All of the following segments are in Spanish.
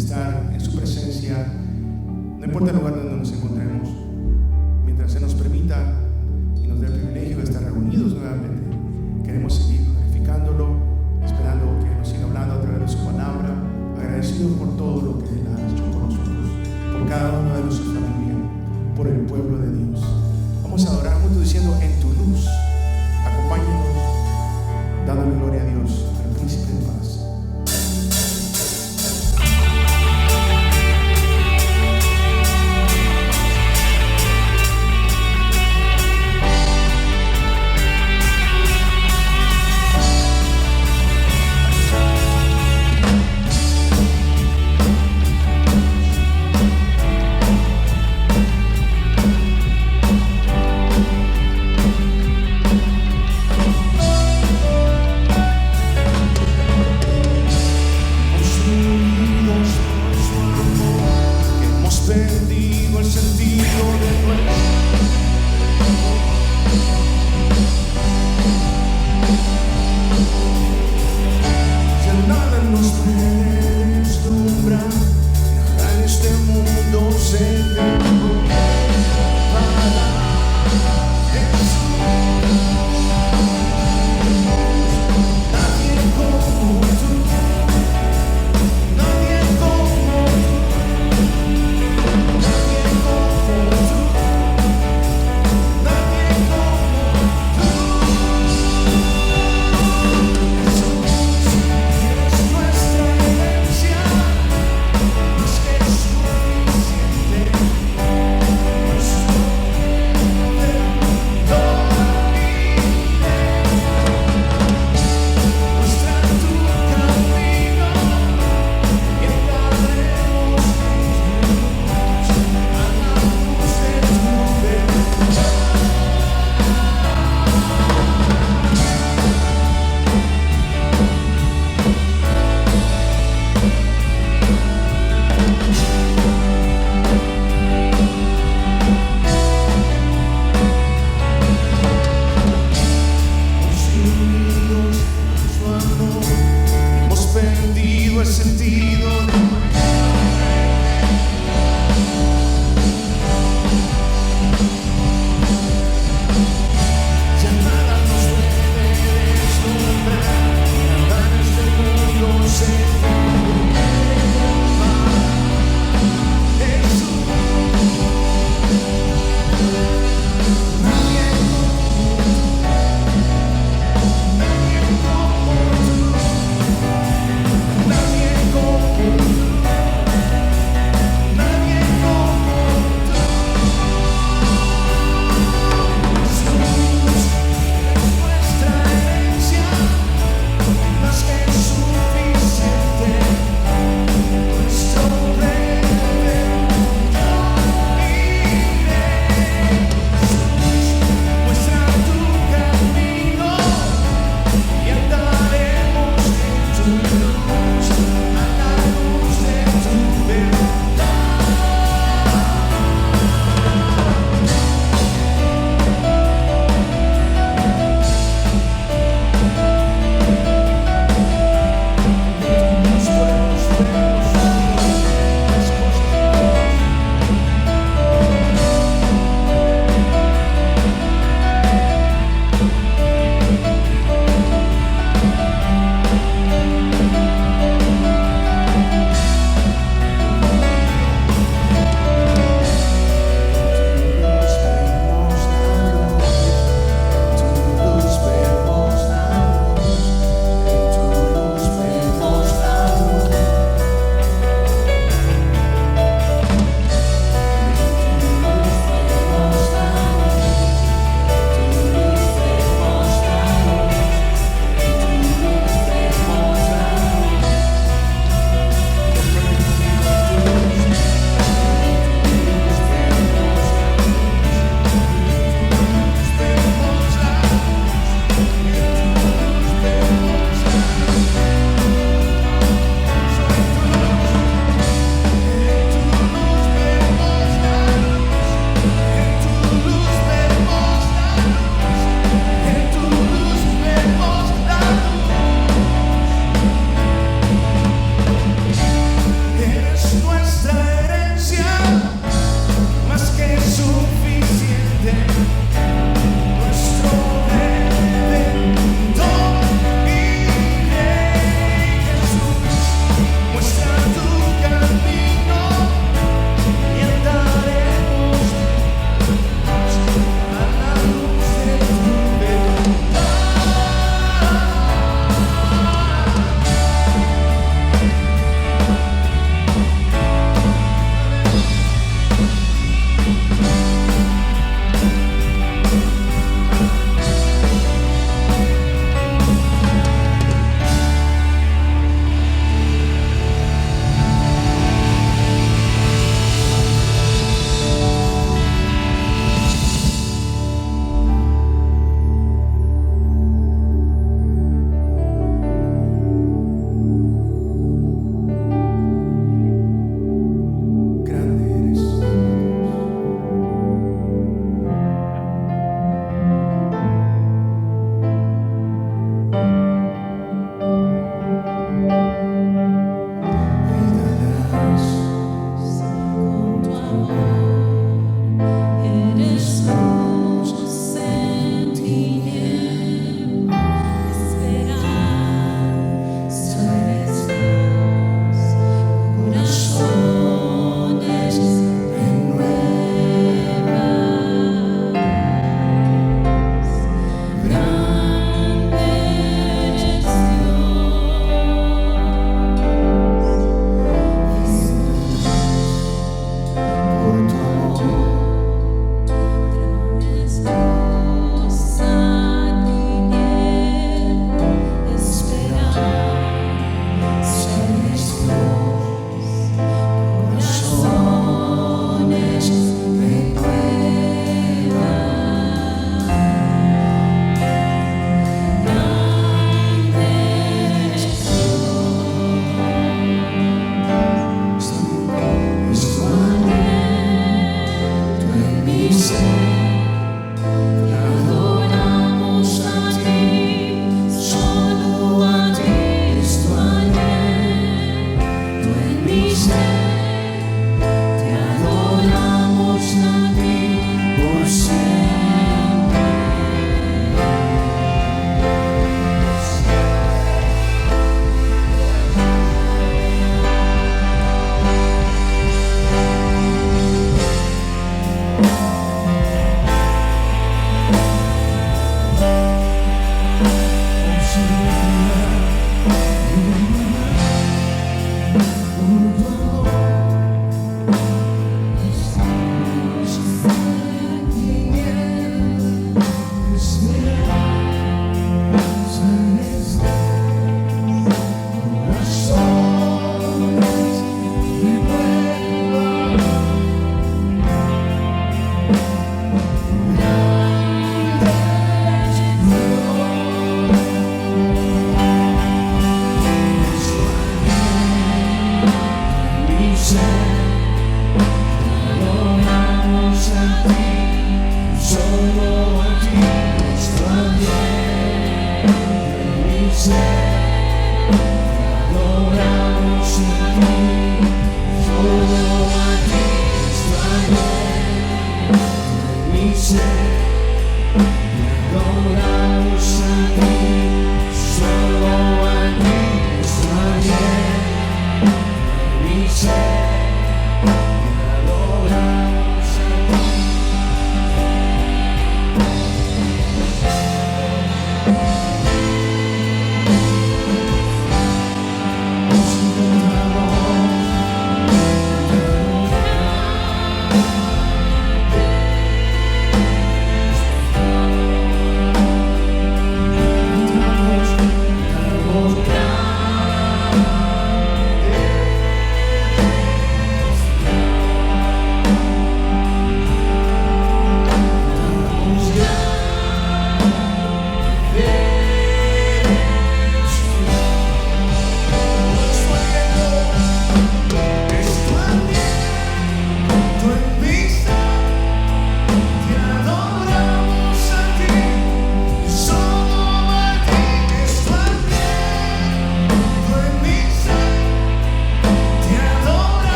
estar en su presencia, no importa el lugar donde nos encontremos, mientras se nos permita y nos dé el privilegio de estar reunidos nuevamente. Queremos seguir glorificándolo, esperando que nos siga hablando a través de su palabra, agradecidos por todo lo que Él ha hecho por nosotros, por cada uno de nuestra familia, por el pueblo de Dios. Vamos a adorar juntos diciendo: en tu luz. Acompáñenos dándole gloria a Dios, al príncipe de paz. Nadie como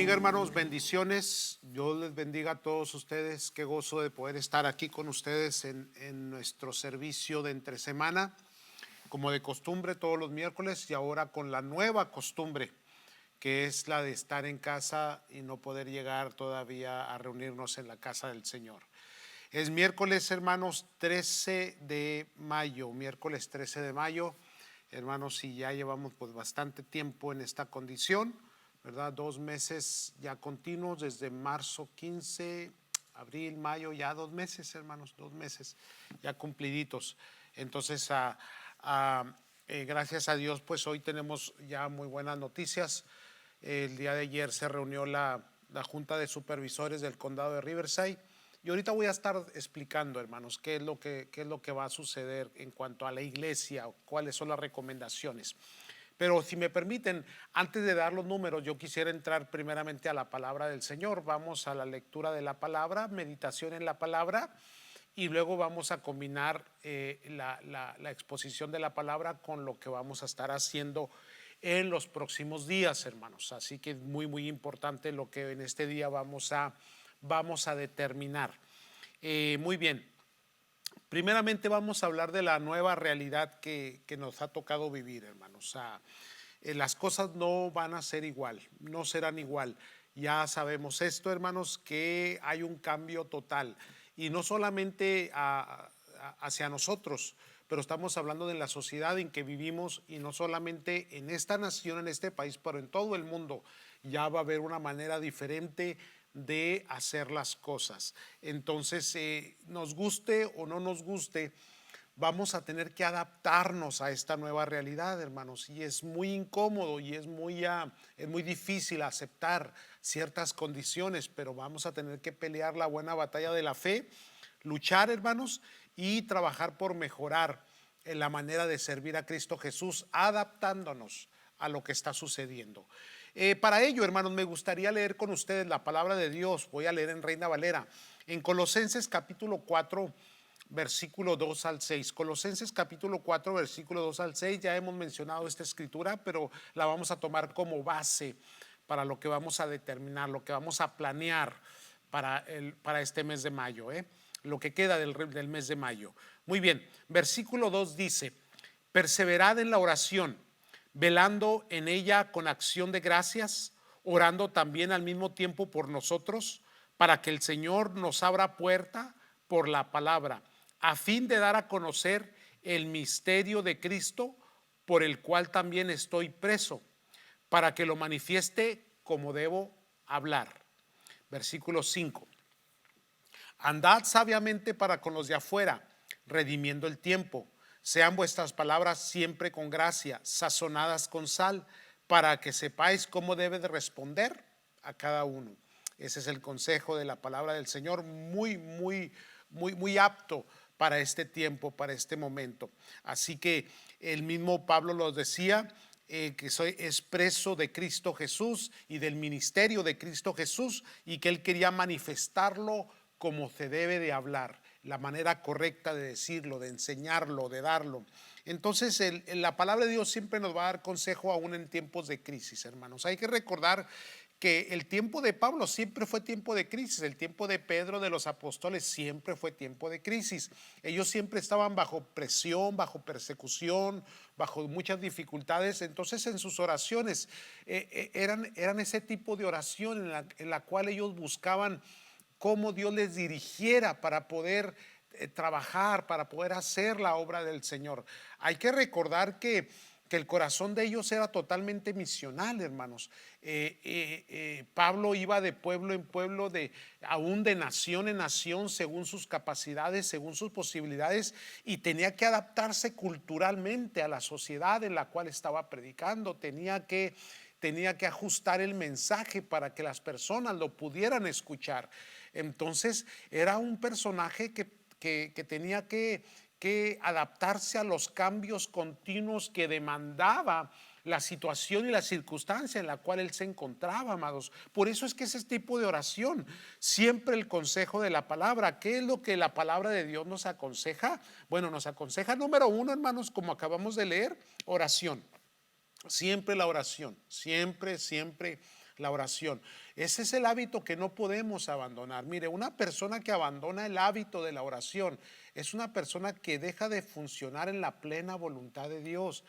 Hermanos, bendiciones. Dios les bendiga a todos ustedes. Qué gozo de poder estar aquí con ustedes en nuestro servicio de entre semana, como de costumbre todos los miércoles, y ahora con la nueva costumbre que es la de estar en casa y no poder llegar todavía a reunirnos en la casa del Señor. Es miércoles, hermanos, 13 de mayo, miércoles 13 de mayo, hermanos, y ya llevamos pues bastante tiempo en esta condición, ¿verdad? 2 meses ya continuos, desde marzo 15, abril, mayo, ya 2 meses, hermanos, 2 meses ya cumpliditos. Entonces, gracias a Dios, pues hoy tenemos ya muy buenas noticias. El día de ayer se reunió la Junta de Supervisores del Condado de Riverside, y ahorita voy a estar explicando, hermanos, qué es lo que va a suceder en cuanto a la iglesia, cuáles son las recomendaciones. Pero si me permiten, antes de dar los números, yo quisiera entrar primeramente a la palabra del Señor. Vamos a la lectura de la palabra, meditación en la palabra, y luego vamos a combinar la exposición de la palabra con lo que vamos a estar haciendo en los próximos días, hermanos. Así que es muy, muy importante lo que en este día vamos a determinar. Muy bien. Primeramente vamos a hablar de la nueva realidad que nos ha tocado vivir, hermanos. Las cosas no van a ser igual, no serán igual. Ya sabemos esto, hermanos, que hay un cambio total. Y no solamente hacia nosotros, pero estamos hablando de la sociedad en que vivimos, y no solamente en esta nación, en este país, pero en todo el mundo. Ya va a haber una manera diferente de hacer las cosas. Entonces, nos guste o no nos guste, vamos a tener que adaptarnos a esta nueva realidad, hermanos, y es muy incómodo y es muy difícil aceptar ciertas condiciones, pero vamos a tener que pelear la buena batalla de la fe, luchar, hermanos, y trabajar por mejorar en la manera de servir a Cristo Jesús, adaptándonos a lo que está sucediendo. Para ello, hermanos, me gustaría leer con ustedes la palabra de Dios. Voy a leer en Reina Valera, en Colosenses capítulo 4, versículo 2 al 6. Colosenses capítulo 4, versículo 2 al 6. Ya hemos mencionado esta escritura, pero la vamos a tomar como base para lo que vamos a determinar, lo que vamos a planear para este mes de mayo, lo que queda del mes de mayo. Muy bien, versículo 2 dice: Perseverad en la oración, velando en ella con acción de gracias, orando también al mismo tiempo por nosotros, para que el Señor nos abra puerta por la palabra, a fin de dar a conocer el misterio de Cristo, por el cual también estoy preso, para que lo manifieste como debo hablar. Versículo 5. Andad sabiamente para con los de afuera, redimiendo el tiempo. Sean vuestras palabras siempre con gracia, sazonadas con sal, para que sepáis cómo debe de responder a cada uno. Ese es el consejo de la palabra del Señor, muy apto para este tiempo, para este momento. Así que el mismo Pablo lo decía, que soy expreso de Cristo Jesús y del ministerio de Cristo Jesús, y que él quería manifestarlo como se debe de hablar, la manera correcta de decirlo, de enseñarlo, de darlo. Entonces la palabra de Dios siempre nos va a dar consejo aún en tiempos de crisis, hermanos. Hay que recordar que el tiempo de Pablo siempre fue tiempo de crisis, el tiempo de Pedro, de los apóstoles, siempre fue tiempo de crisis. Ellos siempre estaban bajo presión, bajo persecución, bajo muchas dificultades. Entonces en sus oraciones eran ese tipo de oración en la cual ellos buscaban cómo Dios les dirigiera para poder trabajar, para poder hacer la obra del Señor. Hay que recordar que el corazón de ellos era totalmente misional, hermanos. Pablo iba de pueblo en pueblo, aún de nación en nación, según sus capacidades, según sus posibilidades, y tenía que adaptarse culturalmente a la sociedad en la cual estaba predicando. Tenía que ajustar el mensaje para que las personas lo pudieran escuchar. Entonces era un personaje que tenía que adaptarse a los cambios continuos que demandaba la situación y la circunstancia en la cual él se encontraba, amados. Por eso es que ese tipo de oración, siempre el consejo de la palabra. ¿Qué es lo que la palabra de Dios nos aconseja? Bueno, nos aconseja, número uno, hermanos, como acabamos de leer, oración. Siempre la oración, siempre la oración. Ese es el hábito que no podemos abandonar. Mire, una persona que abandona el hábito de la oración es una persona que deja de funcionar en la plena voluntad de Dios.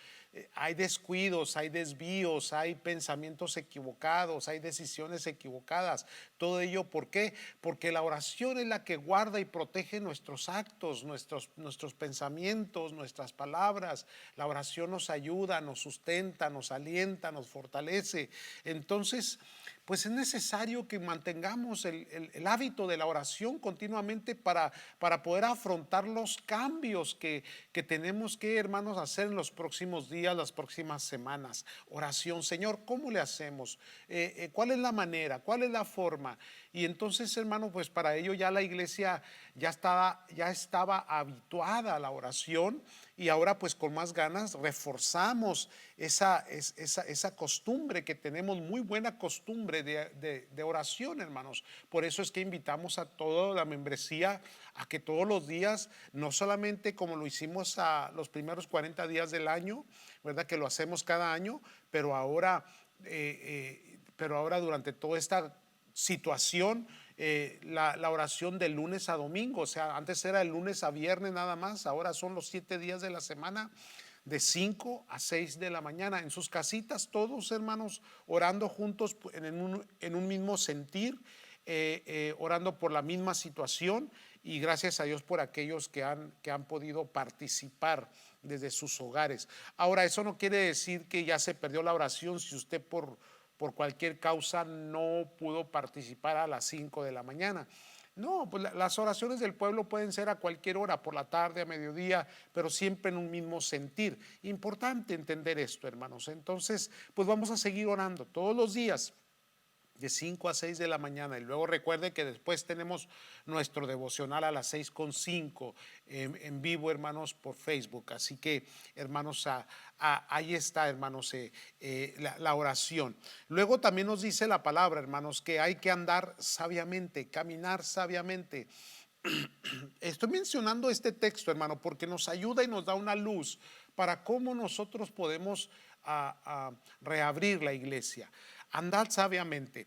Hay descuidos, hay desvíos, hay pensamientos equivocados, hay decisiones equivocadas. Todo ello, ¿por qué? Porque la oración es la que guarda y protege nuestros actos, nuestros pensamientos, nuestras palabras. La oración nos ayuda, nos sustenta, nos alienta, nos fortalece. Entonces, pues es necesario que mantengamos el hábito de la oración continuamente para poder afrontar los cambios que tenemos que, hermanos, hacer en los próximos días, las próximas semanas. Oración, Señor, ¿cómo le hacemos? ¿Cuál es la manera? ¿Cuál es la forma? Y entonces, hermano, pues para ello ya la iglesia ya estaba habituada a la oración, y ahora pues con más ganas reforzamos esa costumbre que tenemos, muy buena costumbre de oración, hermanos. Por eso es que invitamos a toda la membresía a que todos los días, no solamente como lo hicimos a los primeros 40 días del año, ¿verdad? Que lo hacemos cada año, pero ahora durante toda esta situación, la oración de lunes a domingo. O sea, antes era el lunes a viernes nada más, ahora son los 7 días de la semana, de 5 a 6 de la mañana, en sus casitas, todos, hermanos, orando juntos en un mismo sentir, orando por la misma situación. Y gracias a Dios por aquellos que han podido participar desde sus hogares. Ahora, eso no quiere decir que ya se perdió la oración si usted por cualquier causa no pudo participar a las 5 de la mañana. No, pues las oraciones del pueblo pueden ser a cualquier hora, por la tarde, a mediodía, pero siempre en un mismo sentir. Importante entender esto, hermanos. Entonces, pues vamos a seguir orando todos los días, de 5 a 6 de la mañana. Y luego recuerde que después tenemos nuestro devocional a las 6:05 en vivo, hermanos, por Facebook. Así que, hermanos, ahí está, hermanos, la oración. Luego también nos dice la palabra, hermanos, que hay que andar sabiamente, caminar sabiamente. Estoy mencionando este texto, hermano, porque nos ayuda y nos da una luz para cómo nosotros podemos reabrir la iglesia. Andad sabiamente.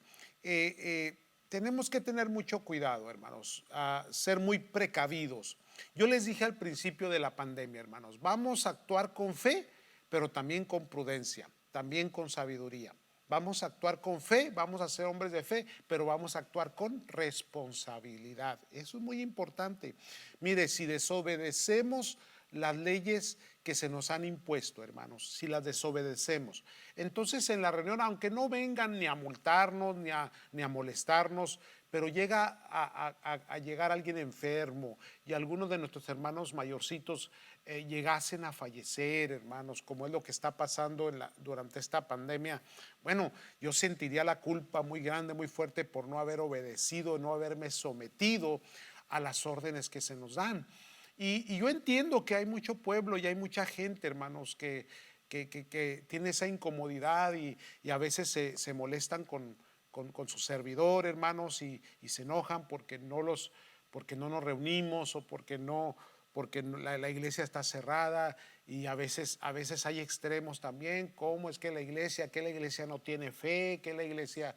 Tenemos que tener mucho cuidado, hermanos, ser muy precavidos. Yo les dije al principio de la pandemia, hermanos, vamos a actuar con fe, pero también con prudencia, también con sabiduría. Vamos a actuar con fe, vamos a ser hombres de fe, pero vamos a actuar con responsabilidad. Eso es muy importante. Mire, si desobedecemos las leyes que se nos han impuesto, hermanos, si las desobedecemos, entonces en la reunión, aunque no vengan ni a multarnos, ni a molestarnos, pero llega a llegar alguien enfermo y algunos de nuestros hermanos mayorcitos llegasen a fallecer, hermanos, como es lo que está pasando durante esta pandemia, bueno, yo sentiría la culpa muy grande, muy fuerte por no haber obedecido, no haberme sometido a las órdenes que se nos dan. Y yo entiendo que hay mucho pueblo y hay mucha gente, hermanos, que tiene esa incomodidad y a veces se molestan con su servidor, hermanos, y se enojan porque porque no nos reunimos o porque la iglesia está cerrada, y a veces hay extremos también. ¿Cómo es que la iglesia no tiene fe? Que la iglesia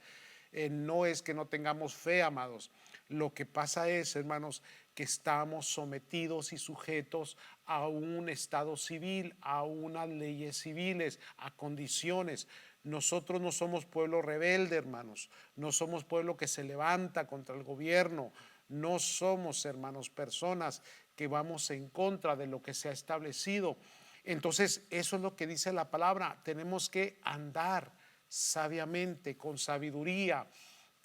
no es que no tengamos fe, amados. Lo que pasa es, hermanos, que estamos sometidos y sujetos a un estado civil, a unas leyes civiles, a condiciones. Nosotros no somos pueblo rebelde, hermanos. No somos pueblo que se levanta contra el gobierno. No somos, hermanos, personas que vamos en contra de lo que se ha establecido. Entonces, eso es lo que dice la palabra. Tenemos que andar sabiamente, con sabiduría,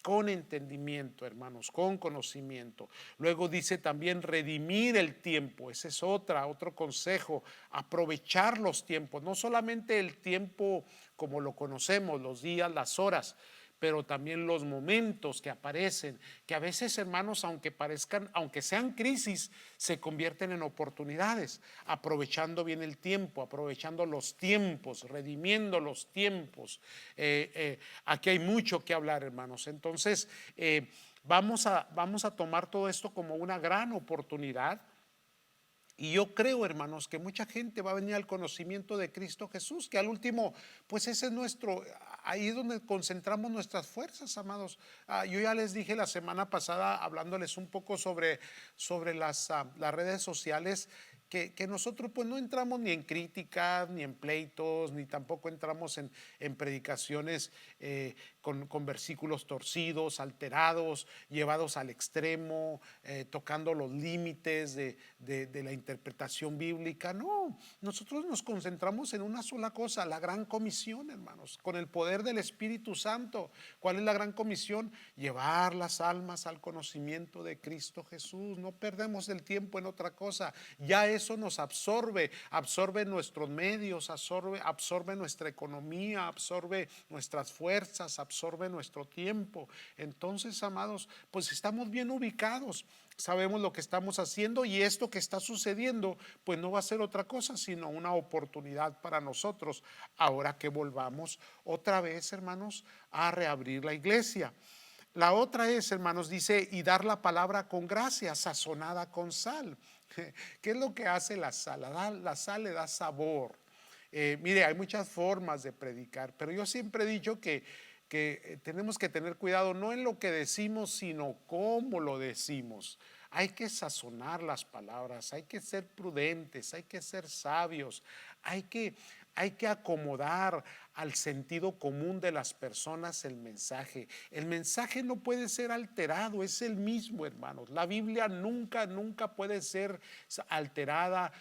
con entendimiento, hermanos, con conocimiento. Luego dice también redimir el tiempo. Ese es otro consejo, aprovechar los tiempos, no solamente el tiempo como lo conocemos, los días, las horas, pero también los momentos que aparecen, que a veces, hermanos, aunque sean crisis, se convierten en oportunidades, aprovechando bien el tiempo, aprovechando los tiempos, redimiendo los tiempos. Aquí hay mucho que hablar, hermanos. Entonces, vamos a tomar todo esto como una gran oportunidad. Y yo creo, hermanos, que mucha gente va a venir al conocimiento de Cristo Jesús, que al último, pues ese es ahí es donde concentramos nuestras fuerzas, amados. Yo ya les dije la semana pasada, hablándoles un poco sobre las redes sociales, que nosotros pues no entramos ni en críticas, ni en pleitos, ni tampoco entramos en predicaciones con versículos torcidos, alterados, llevados al extremo, tocando los límites de la interpretación bíblica. No, nosotros nos concentramos en una sola cosa, la gran comisión, hermanos, con el poder del Espíritu Santo. ¿Cuál es la gran comisión? Llevar las almas al conocimiento de Cristo Jesús. No perdemos el tiempo en otra cosa. Ya eso nos absorbe nuestros medios, absorbe nuestra economía, absorbe nuestras fuerzas, absorbe nuestro tiempo. Entonces, amados, pues estamos bien ubicados, sabemos lo que estamos haciendo, y esto que está sucediendo pues no va a ser otra cosa sino una oportunidad para nosotros, ahora que volvamos otra vez, hermanos, a reabrir la iglesia. La otra es, hermanos, dice, y dar la palabra con gracia, sazonada con sal. ¿Qué es lo que hace la sal? La sal le da sabor. Mire, hay muchas formas de predicar, pero yo siempre he dicho que tenemos que tener cuidado no en lo que decimos, sino cómo lo decimos. Hay que sazonar las palabras, hay que ser prudentes, hay que ser sabios, hay que acomodar al sentido común de las personas el mensaje. El mensaje no puede ser alterado, es el mismo, hermanos. La Biblia nunca puede ser alterada,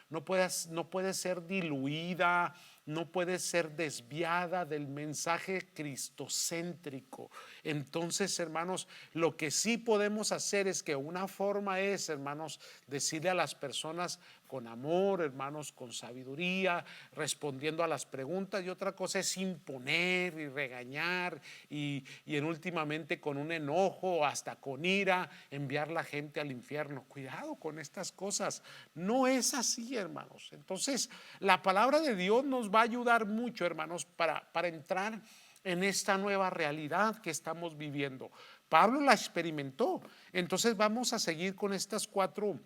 no puede ser diluida, no puede ser desviada del mensaje cristocéntrico. Entonces, hermanos, lo que sí podemos hacer es que una forma es, hermanos, decirle a las personas con amor, hermanos, con sabiduría, respondiendo a las preguntas, y otra cosa es imponer y regañar y últimamente con un enojo, hasta con ira, enviar la gente al infierno. Cuidado con estas cosas, no es así, hermanos. Entonces, la palabra de Dios nos va a ayudar mucho, hermanos, para entrar en esta nueva realidad que estamos viviendo. Pablo la experimentó. Entonces vamos a seguir con estas cuatro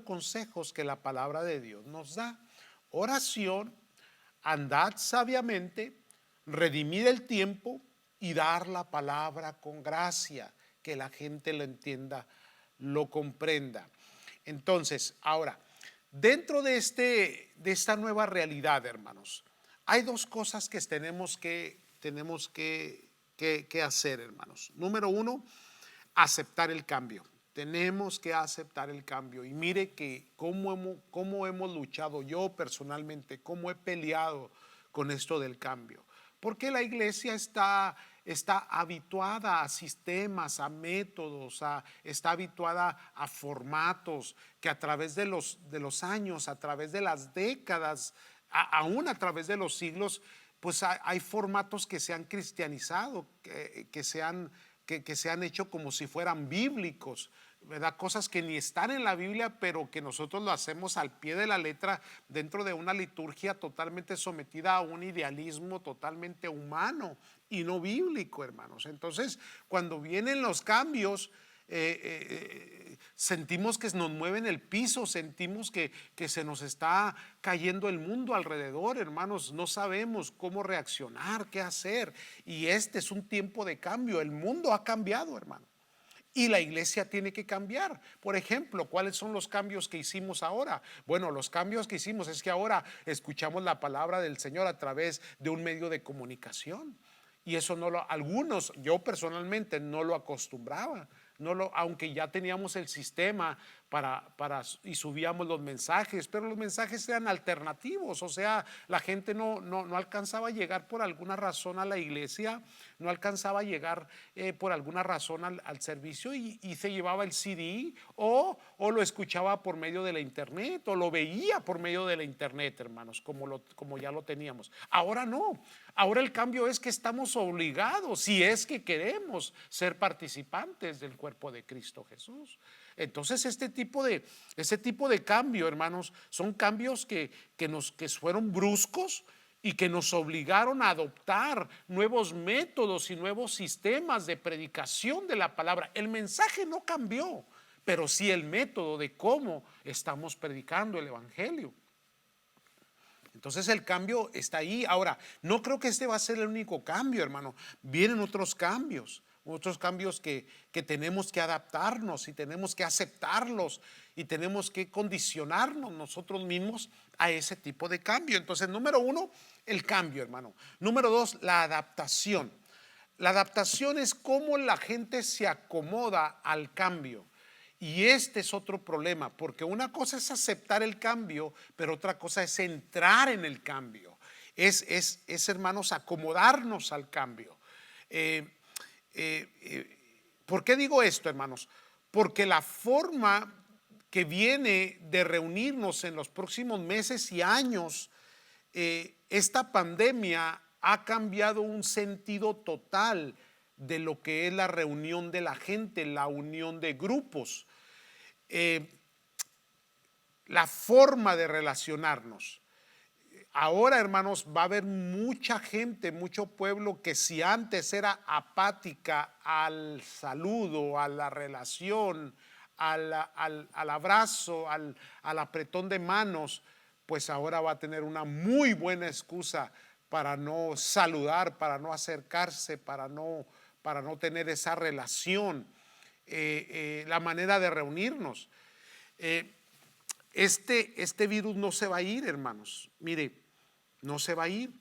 consejos que la palabra de Dios nos da. Oración, andad sabiamente, redimir el tiempo y dar la palabra con gracia, que la gente lo entienda lo comprenda. Entonces, ahora, dentro de esta nueva realidad, hermanos, hay dos cosas que tenemos que hacer, hermanos. Número uno, aceptar el cambio. Tenemos que aceptar el cambio. Y mire que cómo hemos luchado, yo personalmente, cómo he peleado con esto del cambio. Porque la iglesia está habituada a sistemas, a métodos, está habituada a formatos que a través de los años, a través de las décadas, aún a través de los siglos, pues hay formatos que se han cristianizado, que se han hecho como si fueran bíblicos, ¿verdad? Cosas que ni están en la Biblia, pero que nosotros lo hacemos al pie de la letra dentro de una liturgia totalmente sometida a un idealismo totalmente humano y no bíblico, hermanos. Entonces, cuando vienen los cambios, sentimos que nos mueven el piso, sentimos que se nos está cayendo el mundo alrededor, hermanos. No sabemos cómo reaccionar, qué hacer. Y este es un tiempo de cambio. El mundo ha cambiado, hermano. Y la iglesia tiene que cambiar. Por ejemplo, ¿cuáles son los cambios que hicimos ahora? Bueno, los cambios que hicimos es que ahora escuchamos la palabra del Señor a través de un medio de comunicación. Y eso algunos, yo personalmente no lo acostumbraba. Aunque ya teníamos el sistema y subíamos los mensajes, pero los mensajes eran alternativos, o sea, la gente no alcanzaba a llegar por alguna razón a la iglesia, no alcanzaba a llegar por alguna razón al servicio y se llevaba el CD o lo escuchaba por medio de la internet o lo veía por medio de la internet, hermanos, como ya lo teníamos. Ahora no. Ahora el cambio es que estamos obligados, si es que queremos ser participantes del cuerpo de Cristo Jesús. Entonces ese tipo de cambio, hermanos, son cambios que fueron bruscos y que nos obligaron a adoptar nuevos métodos y nuevos sistemas de predicación de la palabra. El mensaje no cambió, pero sí el método de cómo estamos predicando el evangelio. Entonces el cambio está ahí. Ahora, no creo que este va a ser el único cambio, hermano. Vienen otros cambios que tenemos que adaptarnos y tenemos que aceptarlos y tenemos que condicionarnos nosotros mismos a ese tipo de cambio. Entonces, número uno, el cambio, hermano. Número dos, la adaptación. La adaptación es cómo la gente se acomoda al cambio. Y este es otro problema, porque una cosa es aceptar el cambio, pero otra cosa es entrar en el cambio. Es hermanos, acomodarnos al cambio. ¿Por qué digo esto, hermanos? Porque la forma que viene de reunirnos en los próximos meses y años, esta pandemia ha cambiado un sentido total de lo que es la reunión de la gente, la unión de grupos. La forma de relacionarnos. Ahora, hermanos, va a haber mucha gente, mucho pueblo que si antes era apática al saludo, a la relación, al abrazo, al apretón de manos, pues ahora va a tener una muy buena excusa para no saludar, para no acercarse, para no tener esa relación. La manera de reunirnos. Este virus no se va a ir, hermanos. Mire, no se va a ir.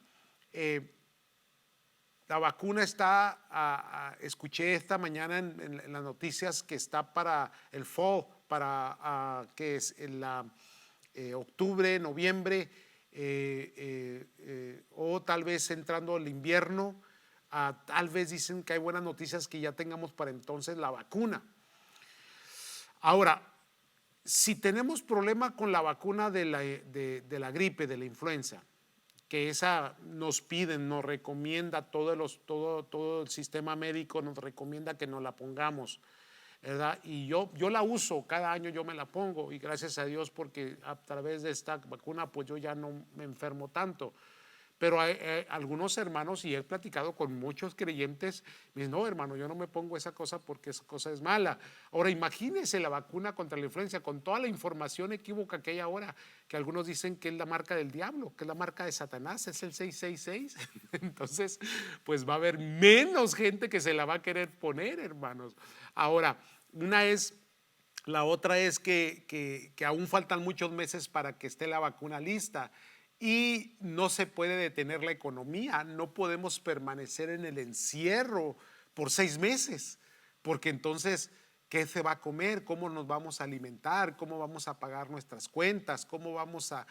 La vacuna está, escuché esta mañana en las noticias que está para el fall, que es en octubre, noviembre, o tal vez entrando el invierno. Tal vez dicen que hay buenas noticias que ya tengamos para entonces la vacuna. Ahora, si tenemos problema con la vacuna de la gripe, de la influenza, que esa nos piden, nos recomienda todo el sistema médico, nos recomienda que nos la pongamos, ¿verdad? Y yo la uso, cada año yo me la pongo y gracias a Dios porque a través de esta vacuna pues yo ya no me enfermo tanto. Pero hay algunos hermanos, y he platicado con muchos creyentes, me dicen, no, hermano, yo no me pongo esa cosa porque esa cosa es mala. Ahora, imagínense la vacuna contra la influenza, con toda la información equívoca que hay ahora, que algunos dicen que es la marca del diablo, que es la marca de Satanás, es el 666. Entonces, pues va a haber menos gente que se la va a querer poner, hermanos. Ahora, una es La otra es que aún faltan muchos meses para que esté la vacuna lista y no se puede detener la economía. No podemos permanecer en el encierro por 6 meses, porque entonces, ¿qué se va a comer? ¿Cómo nos vamos a alimentar? ¿Cómo vamos a pagar nuestras cuentas? ¿Cómo vamos a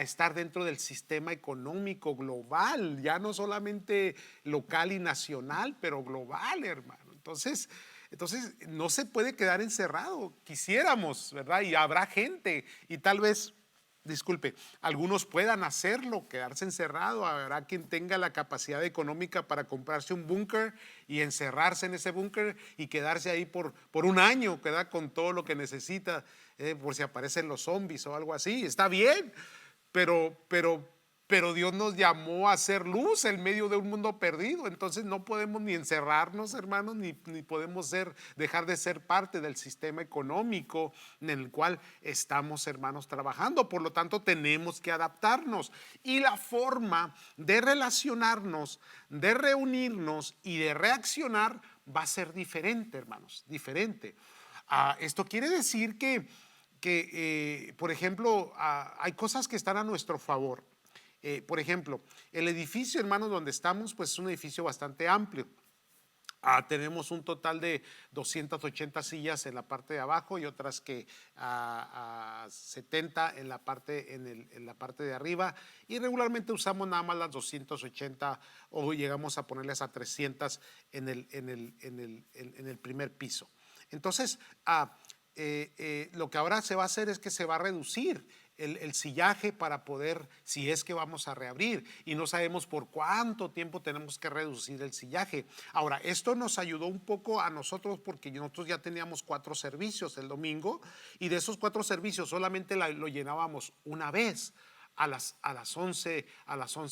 estar dentro del sistema económico global? Ya no solamente local y nacional, pero global, hermano. Entonces no se puede quedar encerrado. Quisiéramos, ¿verdad? Y habrá gente, y tal vez, disculpe, algunos puedan hacerlo, quedarse encerrado. Habrá quien tenga la capacidad económica para comprarse un búnker y encerrarse en ese búnker y quedarse ahí por un año, quedar con todo lo que necesita, por si aparecen los zombies o algo así. Está bien, pero Dios nos llamó a hacer luz en medio de un mundo perdido. Entonces no podemos ni encerrarnos, hermanos, ni podemos dejar de ser parte del sistema económico en el cual estamos, hermanos, trabajando. Por lo tanto, tenemos que adaptarnos. Y la forma de relacionarnos, de reunirnos y de reaccionar va a ser diferente, hermanos, diferente. Esto quiere decir que por ejemplo, hay cosas que están a nuestro favor. Por ejemplo, el edificio, hermanos, donde estamos, pues es un edificio bastante amplio. Tenemos un total de 280 sillas en la parte de abajo y otras que 70 en la parte de arriba, y regularmente usamos nada más las 280 o llegamos a ponerles a 300 en el primer piso. Entonces, lo que ahora se va a hacer es que se va a reducir el sillaje para poder, si es que vamos a reabrir, y no sabemos por cuánto tiempo tenemos que reducir el sillaje. Ahora, esto nos ayudó un poco a nosotros porque nosotros ya teníamos 4 servicios el domingo, y de esos 4 servicios solamente lo llenábamos una vez. A las 11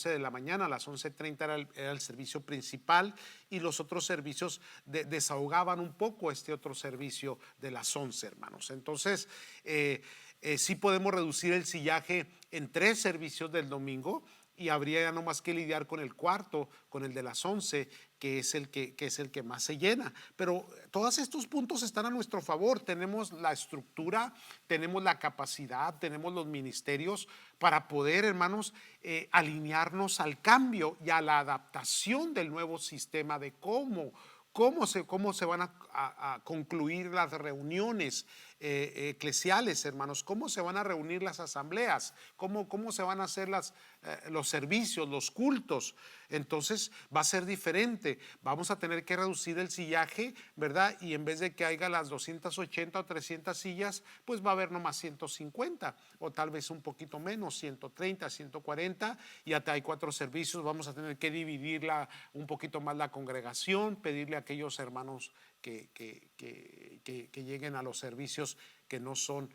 de la mañana, a las 11:30 era el servicio principal, y los otros servicios desahogaban un poco este otro servicio de las 11, hermanos. Entonces, sí podemos reducir el sillaje en 3 servicios del domingo, y habría ya no más que lidiar con el cuarto, con el de las 11, que es el que más se llena. Pero todos estos puntos están a nuestro favor. Tenemos la estructura, tenemos la capacidad, tenemos los ministerios para poder, hermanos, alinearnos al cambio y a la adaptación del nuevo sistema de cómo se van a concluir las reuniones eclesiales, hermanos, cómo se van a reunir las asambleas, cómo se van a hacer los servicios, los cultos. Entonces va a ser diferente. Vamos a tener que reducir el sillaje, ¿verdad? Y en vez de que haya las 280 o 300 sillas, pues va a haber nomás 150 o tal vez un poquito menos, 130, 140, y hasta hay 4 servicios. Vamos a tener que dividir un poquito más la congregación, pedirle a aquellos hermanos que lleguen a los servicios que no son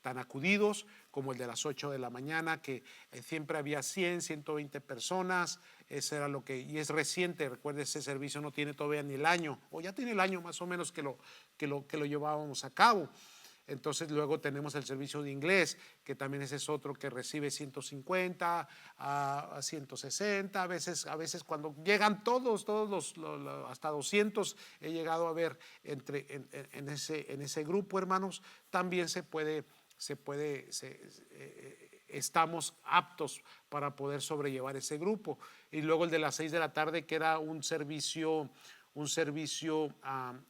tan acudidos, como el de las 8 de la mañana, que siempre había 100, 120 personas. Eso era y es reciente. Recuerde, ese servicio no tiene todavía ni el año, o ya tiene el año más o menos que lo llevábamos a cabo. Entonces luego tenemos el servicio de inglés, que también ese es otro que recibe 150 a 160, a veces cuando llegan todos hasta 200, he llegado a ver en ese grupo, hermanos. También estamos aptos para poder sobrellevar ese grupo. Y luego el de las 6 de la tarde, que era un servicio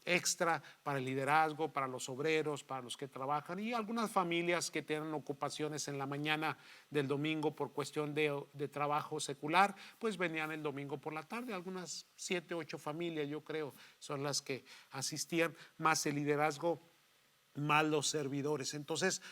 extra para el liderazgo, para los obreros, para los que trabajan, y algunas familias que tienen ocupaciones en la mañana del domingo por cuestión de trabajo secular, pues venían el domingo por la tarde. Algunas 7, 8 familias, yo creo, son las que asistían, más el liderazgo, más los servidores. Entonces,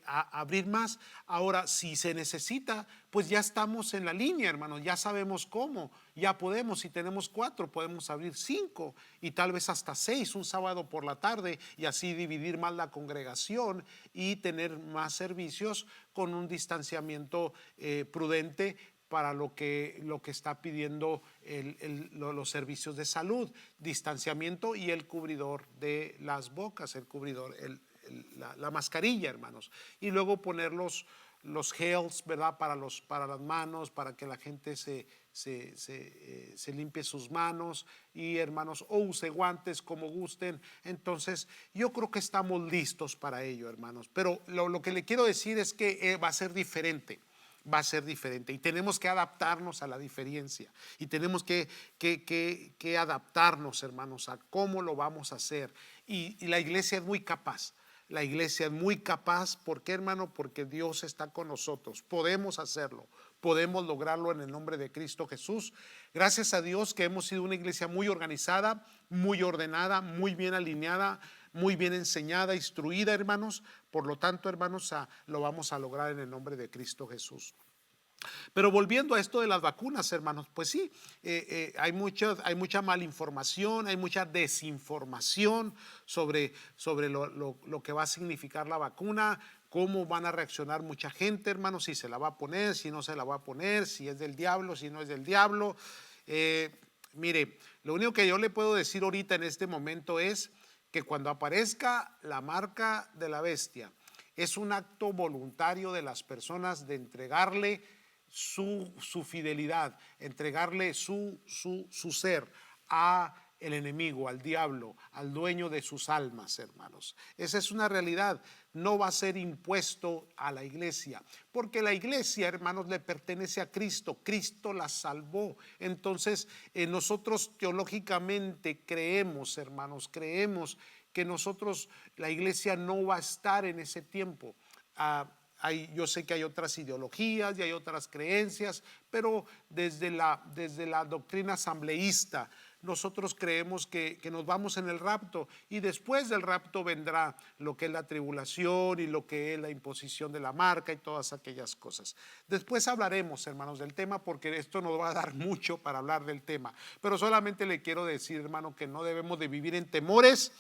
abrir más. Ahora, si se necesita, pues ya estamos en la línea, hermanos, ya sabemos cómo, ya podemos. Si tenemos 4, podemos abrir 5 y tal vez hasta 6 un sábado por la tarde, y así dividir más la congregación y tener más servicios con un distanciamiento prudente para lo que está pidiendo los servicios de salud, distanciamiento y el cubridor de las bocas, el cubridor, la mascarilla, hermanos, y luego poner los los gels, ¿verdad? Para las manos, para que la gente se limpie sus manos, y hermanos, o use guantes como gusten. Entonces yo creo que estamos listos para ello, hermanos, pero lo que le quiero decir es que va a ser diferente. Va a ser diferente y tenemos que adaptarnos a la diferencia, y tenemos que adaptarnos, hermanos, a cómo lo vamos a hacer. Y la iglesia es muy capaz. La iglesia es muy capaz. ¿Por qué, hermano? Porque Dios está con nosotros. Podemos hacerlo, podemos lograrlo en el nombre de Cristo Jesús. Gracias a Dios que hemos sido una iglesia muy organizada, muy ordenada, muy bien alineada, muy bien enseñada, instruida, hermanos. Por lo tanto, hermanos, lo vamos a lograr en el nombre de Cristo Jesús. Pero volviendo a esto de las vacunas, hermanos, pues sí, hay mucha malinformación, hay mucha desinformación sobre lo que va a significar la vacuna, cómo van a reaccionar mucha gente, hermanos, si se la va a poner, si no se la va a poner, si es del diablo, si no es del diablo. Mire, lo único que yo le puedo decir ahorita en este momento es que cuando aparezca la marca de la bestia, es un acto voluntario de las personas de entregarle su fidelidad, entregarle su ser a el enemigo, al diablo, al dueño de sus almas, hermanos. Esa es una realidad. No va a ser impuesto a la iglesia, porque la iglesia, hermanos, le pertenece a Cristo. Cristo la salvó. Entonces, nosotros teológicamente creemos, hermanos, creemos que la iglesia no va a estar en ese tiempo. Yo sé que hay otras ideologías y hay otras creencias, pero desde la doctrina asambleísta, nosotros creemos que nos vamos en el rapto, y después del rapto vendrá lo que es la tribulación y lo que es la imposición de la marca y todas aquellas cosas. Después hablaremos, hermanos, del tema, porque esto nos va a dar mucho para hablar del tema, pero solamente le quiero decir, hermano, que no debemos de vivir en temores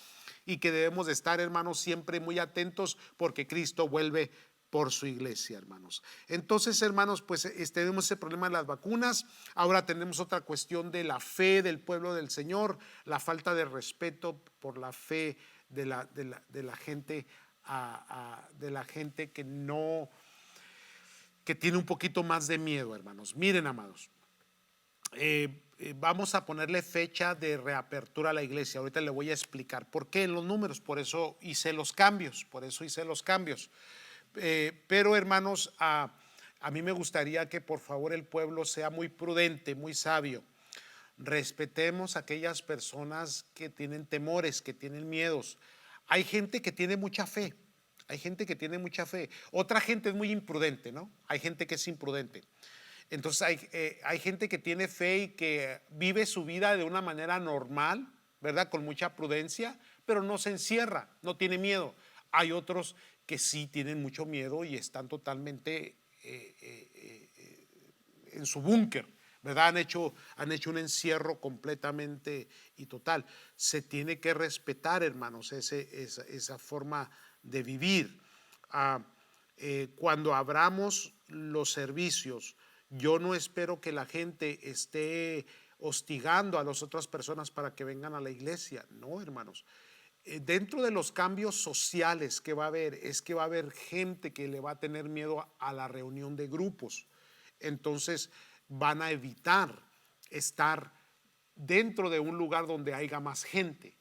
y que debemos de estar, hermanos, siempre muy atentos, porque Cristo vuelve por su iglesia, hermanos. Entonces, hermanos, pues tenemos ese problema de las vacunas. Ahora tenemos otra cuestión de la fe del pueblo del Señor, la falta de respeto por la fe de la gente, de la gente que tiene un poquito más de miedo, hermanos. Miren, amados, vamos a ponerle fecha de reapertura a la iglesia. Ahorita le voy a explicar por qué en los números. Por eso hice los cambios. Pero, hermanos, a mí me gustaría que por favor el pueblo sea muy prudente, muy sabio. Respetemos a aquellas personas que tienen temores, que tienen miedos. Hay gente que tiene mucha fe. Otra gente es muy imprudente, ¿no? Hay gente que es imprudente. Entonces hay gente que tiene fe y que vive su vida de una manera normal, ¿verdad? Con mucha prudencia, pero no se encierra, no tiene miedo. Hay otros que sí tienen mucho miedo y están totalmente en su búnker, ¿verdad? Han hecho un encierro completamente y total. Se tiene que respetar, hermanos, esa forma de vivir. Cuando abramos los servicios, yo no espero que la gente esté hostigando a las otras personas para que vengan a la iglesia. No, hermanos. Dentro de los cambios sociales que va a haber, es que va a haber gente que le va a tener miedo a la reunión de grupos. Entonces van a evitar estar dentro de un lugar donde haya más gente,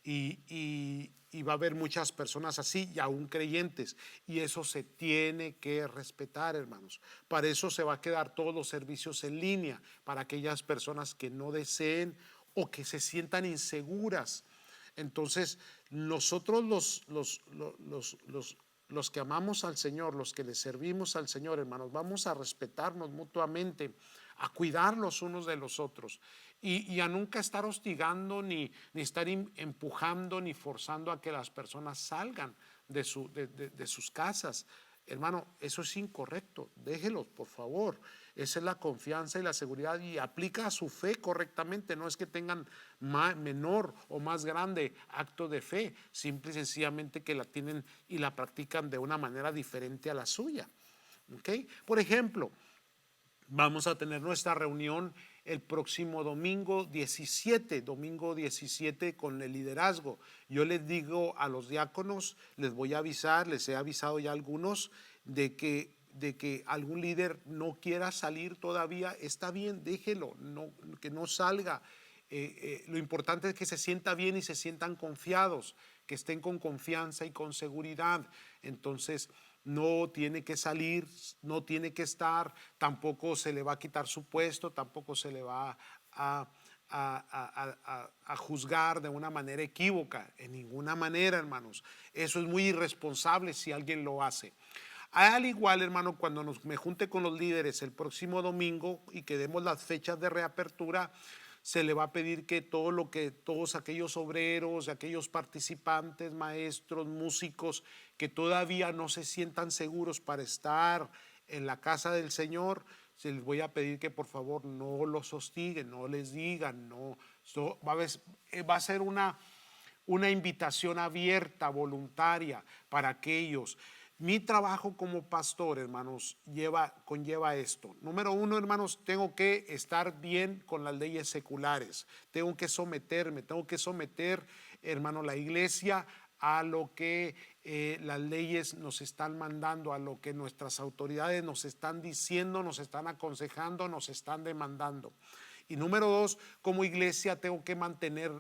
y va a haber muchas personas así, y aún creyentes, y eso se tiene que respetar, hermanos. Para eso se va a quedar todos los servicios en línea, para aquellas personas que no deseen o que se sientan inseguras. Entonces, nosotros los que amamos al Señor, los que le servimos al Señor, hermanos, vamos a respetarnos mutuamente, a cuidar los unos de los otros, y a nunca estar hostigando, ni estar empujando, ni forzando a que las personas salgan de sus casas. Hermano, eso es incorrecto. Déjelos, por favor. Esa es la confianza y la seguridad, y aplica a su fe correctamente. No es que tengan menor o más grande acto de fe, simple y sencillamente que la tienen y la practican de una manera diferente a la suya. ¿Okay? Por ejemplo, vamos a tener nuestra reunión el próximo domingo 17 con el liderazgo. Yo les digo a los diáconos, les voy a avisar, les he avisado ya a algunos, de que de que algún líder no quiera salir todavía, está bien, déjelo, no, que no salga. Lo importante es que se sienta bien y se sientan confiados, que estén con confianza y con seguridad. Entonces, no tiene que salir, no tiene que estar, tampoco se le va a quitar su puesto, tampoco se le va a juzgar de una manera equívoca, en ninguna manera, hermanos. Eso es muy irresponsable si alguien lo hace. Al igual, hermano, cuando me junte con los líderes el próximo domingo y que demos las fechas de reapertura, se le va a pedir que todos aquellos obreros, aquellos participantes, maestros, músicos que todavía no se sientan seguros para estar en la casa del Señor, se les voy a pedir que por favor no los hostiguen, no les digan, no, va a ser una invitación abierta, voluntaria para aquellos. Mi trabajo como pastor, hermanos, conlleva esto. Número uno, hermanos, tengo que estar bien con las leyes seculares. Tengo que someter, hermano, la iglesia a lo que las leyes nos están mandando, a lo que nuestras autoridades nos están diciendo, nos están aconsejando, nos están demandando. Y número dos, como iglesia tengo que mantener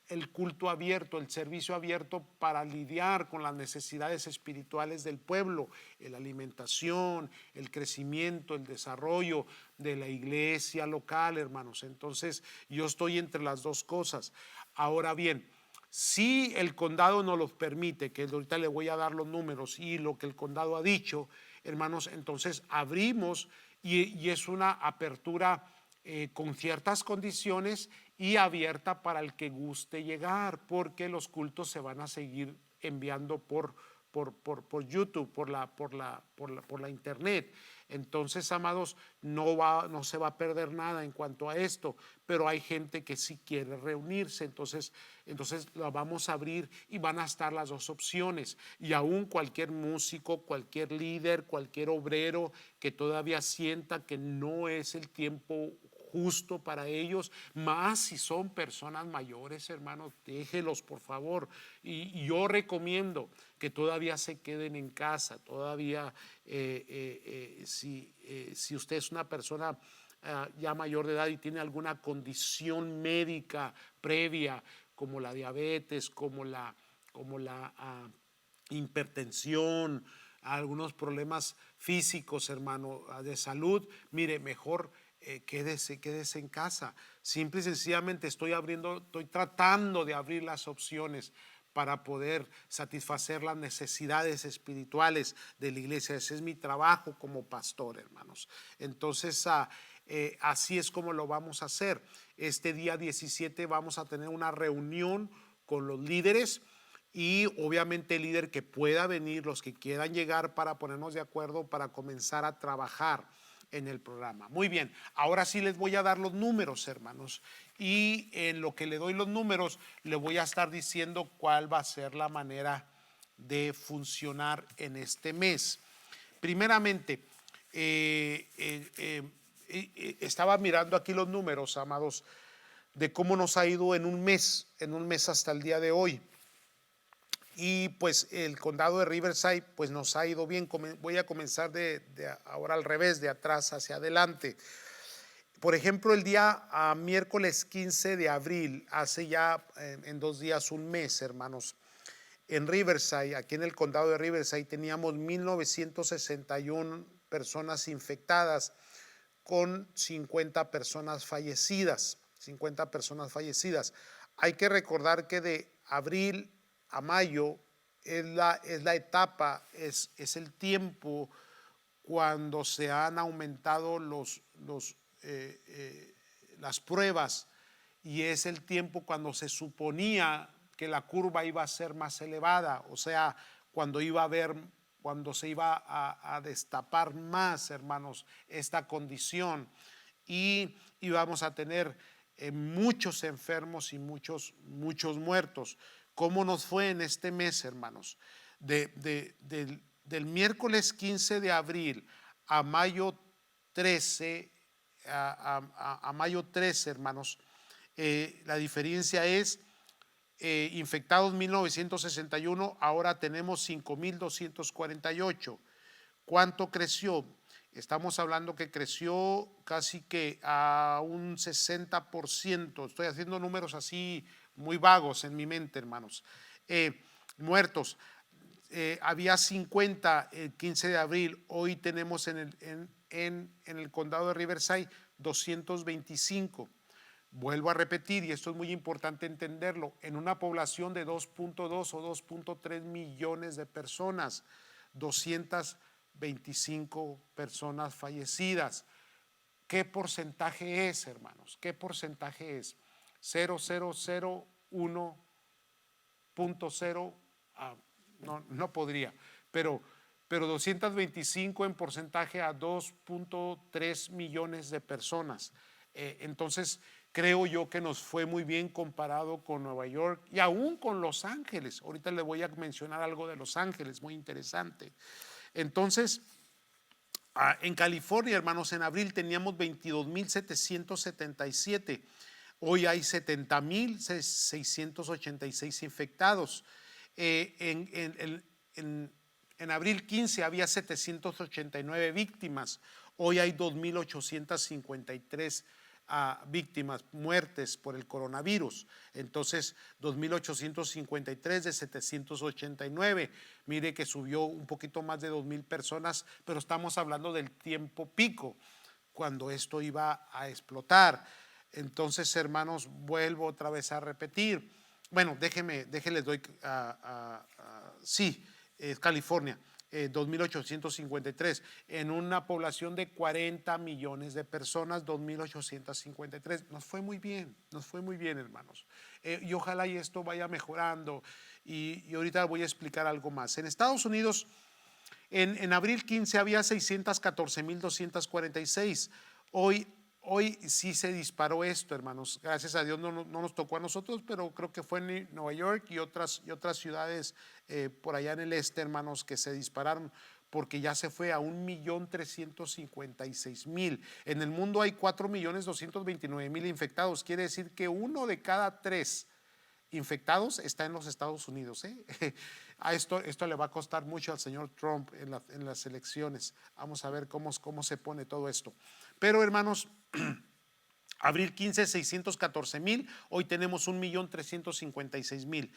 el culto abierto, el servicio abierto para lidiar con las necesidades espirituales del pueblo, la alimentación, el crecimiento, el desarrollo de la iglesia local, hermanos. Entonces, yo estoy entre las dos cosas. Ahora bien, si el condado nos los permite, que ahorita le voy a dar los números y lo que el condado ha dicho, hermanos, entonces abrimos y es una apertura con ciertas condiciones y abierta para el que guste llegar, porque los cultos se van a seguir enviando por YouTube, por la internet. Entonces, amados, no se va a perder nada en cuanto a esto, pero hay gente que sí quiere reunirse, entonces la vamos a abrir y van a estar las dos opciones. Y aún cualquier músico, cualquier líder, cualquier obrero que todavía sienta que no es el tiempo justo para ellos, más si son personas mayores, hermanos, déjelos por favor. Y yo recomiendo que todavía se queden en casa, todavía si usted es una persona ya mayor de edad y tiene alguna condición médica previa, como la diabetes, como la hipertensión, algunos problemas físicos, hermano, de salud, mire, mejor quédese en casa. Simple y sencillamente estoy tratando de abrir las opciones para poder satisfacer las necesidades espirituales de la iglesia. Ese es mi trabajo como pastor, hermanos. Entonces, así es como lo vamos a hacer. Este día 17 vamos a tener una reunión con los líderes y obviamente el líder que pueda venir, los que quieran llegar para ponernos de acuerdo para comenzar a trabajar en el programa. Muy bien, ahora sí les voy a dar los números, hermanos, y en lo que le doy los números le voy a estar diciendo cuál va a ser la manera de funcionar en este mes. Primeramente, estaba mirando aquí los números, amados, de cómo nos ha ido en un mes hasta el día de hoy. Y pues el condado de Riverside pues nos ha ido bien. Voy a comenzar de ahora al revés, de atrás hacia adelante. Por ejemplo, el día miércoles 15 de abril, hace ya en 2 días un mes, hermanos, en Riverside, aquí en el condado de Riverside, teníamos 1961 personas infectadas con 50 personas fallecidas. 50 personas fallecidas. Hay que recordar que de abril a mayo es la etapa, es el tiempo cuando se han aumentado las pruebas, y es el tiempo cuando se suponía que la curva iba a ser más elevada, o sea, cuando se iba a destapar más, hermanos, esta condición, y íbamos a tener muchos enfermos y muchos muertos. ¿Cómo nos fue en este mes, hermanos? Del miércoles 15 de abril a mayo 13, hermanos, la diferencia es infectados 1961, ahora tenemos 5,248. ¿Cuánto creció? Estamos hablando que creció casi que a un 60%. Estoy haciendo números así muy vagos en mi mente, hermanos. Muertos. Había 50 el 15 de abril, hoy tenemos en el condado de Riverside 225. Vuelvo a repetir, y esto es muy importante entenderlo, en una población de 2.2 o 2.3 millones de personas, 225 personas fallecidas. ¿Qué porcentaje es, hermanos? ¿Qué porcentaje es? 0,001.0, no podría, pero 225 en porcentaje a 2.3 millones de personas. Entonces, creo yo que nos fue muy bien comparado con Nueva York y aún con Los Ángeles. Ahorita le voy a mencionar algo de Los Ángeles, muy interesante. Entonces, en California, hermanos, en abril teníamos 22.777. Hoy hay 70.686 infectados. En abril 15 había 789 víctimas. Hoy hay 2.853 víctimas, muertes por el coronavirus. Entonces, 2.853 de 789. Mire que subió un poquito más de 2.000 personas, pero estamos hablando del tiempo pico, cuando esto iba a explotar. Entonces, hermanos, vuelvo otra vez a repetir. Bueno, déjenles doy, sí, California. 2.853, en una población de 40 millones de personas, 2.853. Nos fue muy bien, hermanos. Y ojalá y esto vaya mejorando. Y ahorita voy a explicar algo más. En Estados Unidos, en abril 15 había 614.246. Hoy sí se disparó esto, hermanos. Gracias a Dios no nos tocó a nosotros, pero creo que fue en Nueva York y otras ciudades por allá en el este, hermanos, que se dispararon, porque ya se fue a 1.356.000. En el mundo hay 4.229.000 infectados. Quiere decir que 1 de cada 3 infectados está en los Estados Unidos. A esto le va a costar mucho al señor Trump en las elecciones. Vamos a ver cómo se pone todo esto. Pero, hermanos, abril 15, 614.000, hoy tenemos 1.356.000.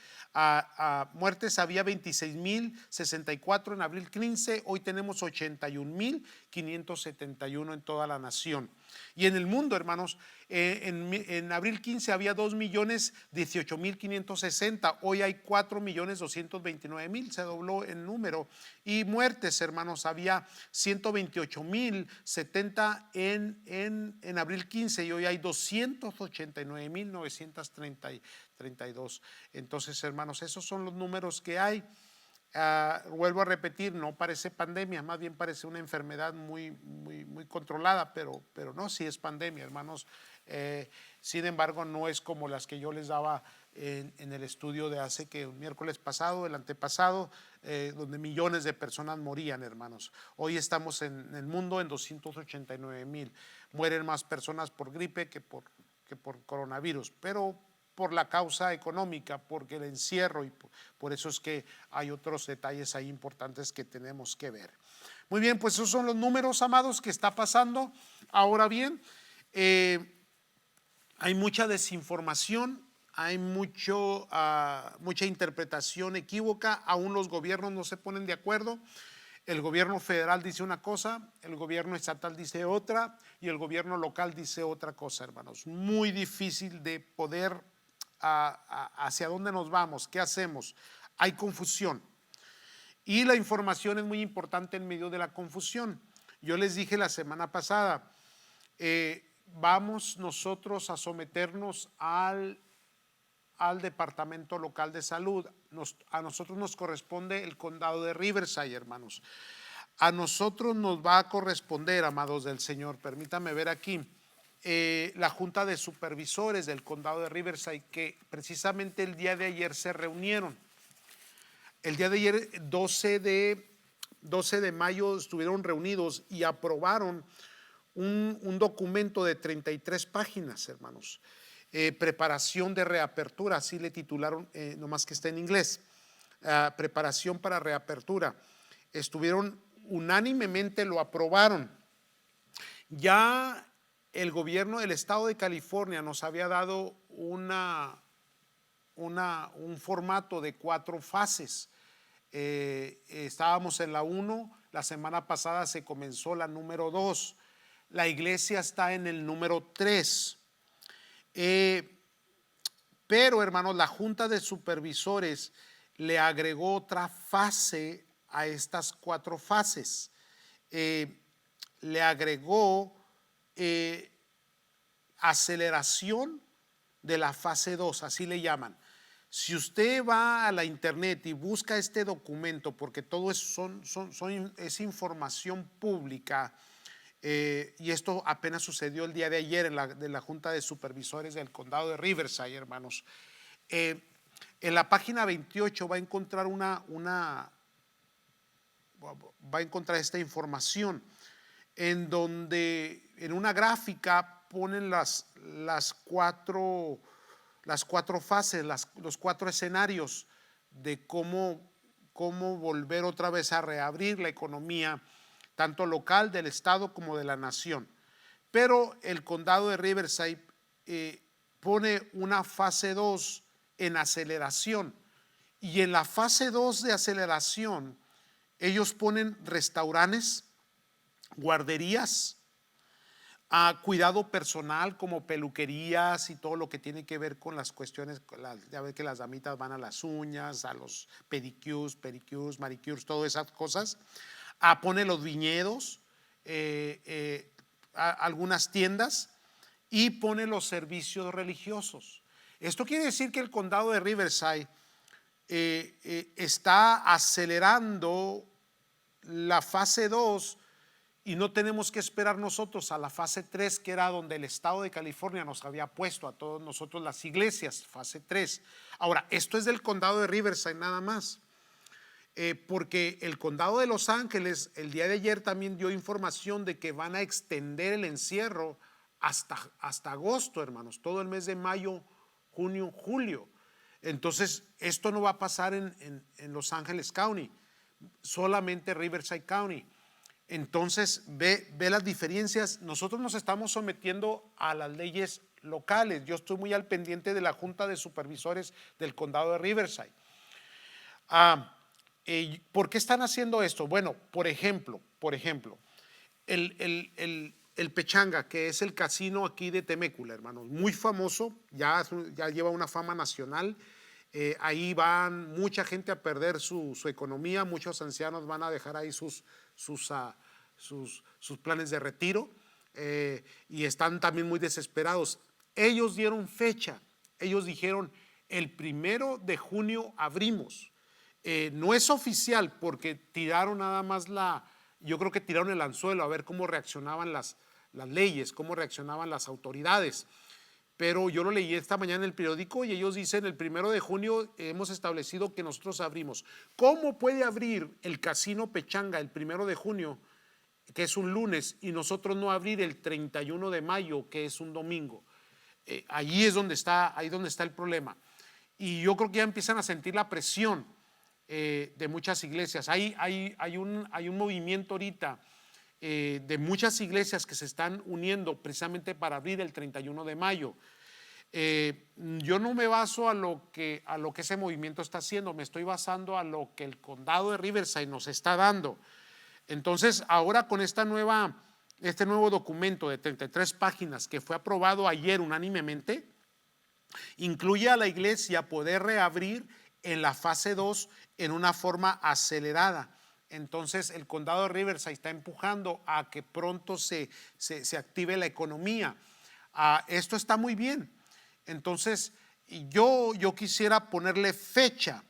Muertes había 26.064 en abril 15, hoy tenemos 81.571 en toda la nación. Y en el mundo, hermanos, en abril 15 había 2.018.560, hoy hay 4.229.000, se dobló el número. Y muertes, hermanos, había 128.070 en abril 15 y hoy hay 289.932. Entonces, hermanos, esos son los números que hay. Vuelvo a repetir, no parece pandemia, más bien parece una enfermedad muy controlada, pero no, sí es pandemia, hermanos. Sin embargo, no es como las que yo les daba en el estudio de hace que un miércoles pasado, el antepasado, donde millones de personas morían, hermanos. Hoy estamos en el mundo en 289.000. Mueren más personas por gripe que por coronavirus, pero por la causa económica, porque el encierro, y por eso es que hay otros detalles ahí importantes que tenemos que ver. Muy bien, pues esos son los números, amados, que está pasando. Ahora bien, hay mucha desinformación, hay mucha interpretación equívoca, aún los gobiernos no se ponen de acuerdo. El gobierno federal dice una cosa, el gobierno estatal dice otra y el gobierno local dice otra cosa, hermanos. Muy difícil de poder hacia dónde nos vamos, qué hacemos. Hay confusión y la información es muy importante en medio de la confusión. Yo les dije la semana pasada, vamos nosotros a someternos al Departamento Local de Salud. A nosotros nos corresponde el condado de Riverside, hermanos. A nosotros nos va a corresponder, amados del Señor, permítame ver aquí, la Junta de Supervisores del condado de Riverside, que precisamente el día de ayer se reunieron. El día de ayer, 12 de mayo, estuvieron reunidos y aprobaron un documento de 33 páginas, hermanos. Preparación de reapertura, así le titularon, nomás que está en inglés. Preparación para reapertura. Estuvieron unánimemente lo aprobaron. Ya el gobierno del estado de California nos había dado un formato de 4 fases. Estábamos en la 1, la semana pasada se comenzó la número 2, la iglesia está en el número 3. Pero hermanos, la Junta de Supervisores le agregó otra fase a estas 4 fases. Le agregó aceleración de la fase 2, así le llaman. Si usted va a la internet y busca este documento, porque todo es información pública, y esto apenas sucedió el día de ayer en la Junta de Supervisores del Condado de Riverside, hermanos. En la página 28 va a encontrar va a encontrar esta información, en donde en una gráfica ponen las 4 fases, los 4 escenarios de cómo volver otra vez a reabrir la economía, tanto local, del estado como de la nación. Pero el condado de Riverside pone una fase 2 en aceleración, y en la fase 2 de aceleración ellos ponen restaurantes, guarderías, cuidado personal como peluquerías y todo lo que tiene que ver con las cuestiones. Ya ve que las damitas van a las uñas, a los pedicures, manicures, todas esas cosas. Pone los viñedos, algunas tiendas, y pone los servicios religiosos. Esto quiere decir que el condado de Riverside está acelerando la fase 2, y no tenemos que esperar nosotros a la fase 3, que era donde el estado de California nos había puesto a todos nosotros las iglesias, fase 3. Ahora, esto es del condado de Riverside nada más, porque el condado de Los Ángeles el día de ayer también dio información de que van a extender el encierro hasta agosto, hermanos, todo el mes de mayo, junio, julio. Entonces, esto no va a pasar en Los Ángeles County, solamente Riverside County. Entonces, ve las diferencias. Nosotros nos estamos sometiendo a las leyes locales. Yo estoy muy al pendiente de la Junta de Supervisores del condado de Riverside. ¿Por qué están haciendo esto? Bueno, por ejemplo, el Pechanga, que es el casino aquí de Temecula, hermanos, muy famoso, ya lleva una fama nacional. Ahí van mucha gente a perder su economía, muchos ancianos van a dejar ahí sus planes de retiro, y están también muy desesperados. Ellos dieron fecha, ellos dijeron el 1 de junio abrimos. No es oficial porque tiraron nada más yo creo que tiraron el anzuelo a ver cómo reaccionaban las leyes, cómo reaccionaban las autoridades. Pero yo lo leí esta mañana en el periódico y ellos dicen el 1 de junio hemos establecido que nosotros abrimos. ¿Cómo puede abrir el casino Pechanga el 1 de junio, que es un lunes, y nosotros no abrir el 31 de mayo, que es un domingo? Ahí es donde está el problema. Y yo creo que ya empiezan a sentir la presión de muchas iglesias. Hay un movimiento ahorita de muchas iglesias que se están uniendo precisamente para abrir el 31 de mayo. Yo no me baso a lo que ese movimiento está haciendo, me estoy basando a lo que el condado de Riverside nos está dando. Entonces, ahora con este nuevo documento de 33 páginas que fue aprobado ayer unánimemente, incluye a la iglesia poder reabrir en la fase 2 en una forma acelerada. Entonces el condado de Riverside está empujando a que pronto se active la economía. Esto está muy bien. Entonces yo quisiera ponerle fecha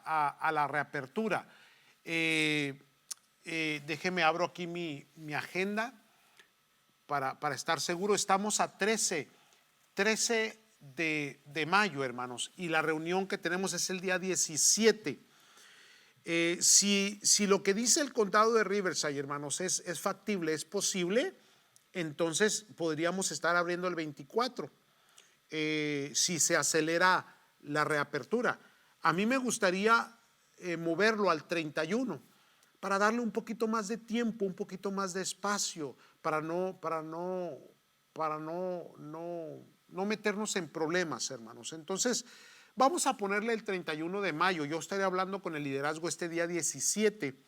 a la reapertura. Déjeme abro aquí mi agenda para estar seguro. Estamos a 13 de mayo, hermanos, y la reunión que tenemos es el día 17. Si lo que dice el condado de Riverside, hermanos, es factible, es posible, entonces podríamos estar abriendo el 24, si se acelera la reapertura. A mí me gustaría moverlo al 31, para darle un poquito más de tiempo, un poquito más de espacio, para no meternos en problemas, hermanos. Entonces, vamos a ponerle el 31 de mayo. Yo estaré hablando con el liderazgo este día 17